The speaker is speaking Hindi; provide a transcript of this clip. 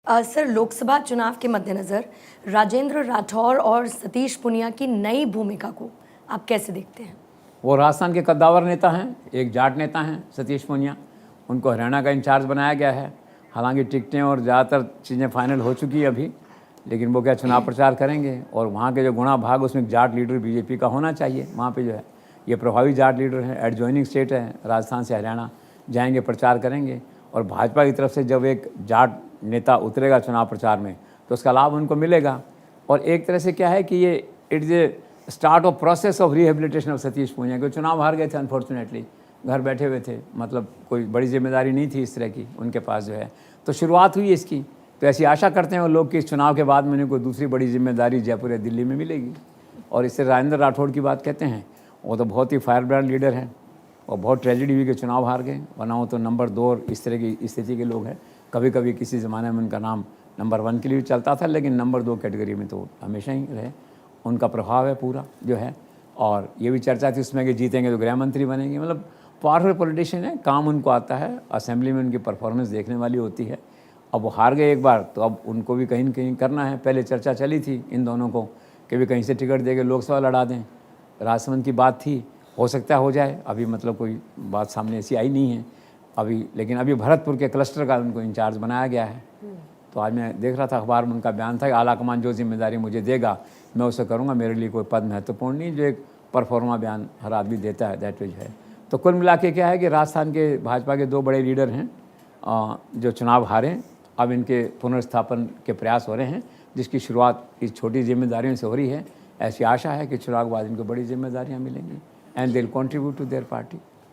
सर, लोकसभा चुनाव के मद्देनज़र राजेंद्र राठौर और सतीश पूनिया की नई भूमिका को आप कैसे देखते हैं? वो राजस्थान के कद्दावर नेता हैं, एक जाट नेता हैं सतीश पूनिया। उनको हरियाणा का इंचार्ज बनाया गया है। हालांकि टिकटें और ज़्यादातर चीज़ें फाइनल हो चुकी है अभी, लेकिन वो क्या चुनाव प्रचार करेंगे। और वहाँ के जो गुणा भाग उसमें जाट लीडर बीजेपी का होना चाहिए। वहाँ पे जो है ये प्रभावी जाट लीडर हैं, एडजॉइनिंग स्टेट है, राजस्थान से हरियाणा जाएंगे, प्रचार करेंगे। और भाजपा की तरफ से जब एक जाट नेता उतरेगा चुनाव प्रचार में तो उसका लाभ उनको मिलेगा। और एक तरह से क्या है कि ये it's a start of process of rehabilitation of Satish Poonia, क्योंकि चुनाव हार गए थे अनफॉर्चुनेटली, घर बैठे हुए थे, मतलब कोई बड़ी जिम्मेदारी नहीं थी इस तरह की उनके पास जो है, तो शुरुआत हुई इसकी। तो ऐसी आशा करते हैं वो लोग कि इस चुनाव के बाद में उन्हें कोई दूसरी बड़ी जिम्मेदारी जयपुर या दिल्ली में मिलेगी। और इससे राजेंद्र राठौड़ की बात कहते हैं, वो तो बहुत ही फायर ब्रांड लीडर हैं और बहुत ट्रेजिडी हुई कि चुनाव हार गए, वरना वो तो नंबर 2 और इस तरह की स्थिति के लोग हैं। कभी कभी किसी ज़माने में उनका नाम नंबर 1 के लिए चलता था, लेकिन नंबर 2 कैटेगरी में तो हमेशा ही रहे। उनका प्रभाव है पूरा जो है। और ये भी चर्चा थी उसमें कि जीतेंगे तो गृह मंत्री बनेंगे, मतलब पावरफुल पॉलिटिशियन है, काम उनको आता है, असेंबली में उनकी परफॉर्मेंस देखने वाली होती है। अब वो हार गए एक बार, तो अब उनको भी कहीं न कहीं करना है। पहले चर्चा चली थी इन दोनों को कि भी कहीं से टिकट देके लोकसभा लड़ा दें, राजसमंद की बात थी, हो सकता है हो जाए, अभी मतलब कोई बात सामने ऐसी आई नहीं है अभी। लेकिन अभी भरतपुर के क्लस्टर का उनको इंचार्ज बनाया गया है। तो आज मैं देख रहा था अखबार में उनका बयान था कि आलाकमान जो जिम्मेदारी मुझे देगा मैं उसे करूँगा, मेरे लिए कोई पद महत्वपूर्ण नहीं, जो एक परफॉर्मा बयान हर आदमी देता है, दैट विच है। तो कुल मिला के क्या है कि राजस्थान के भाजपा के 2 बड़े लीडर हैं जो चुनाव हारे, अब इनके पुनर्स्थापन के प्रयास हो रहे हैं, जिसकी शुरुआत इस छोटी जिम्मेदारियों से हो रही है। ऐसी आशा है कि चुनाव के बाद इनको बड़ी जिम्मेदारियाँ मिलेंगी and they will contribute to their party.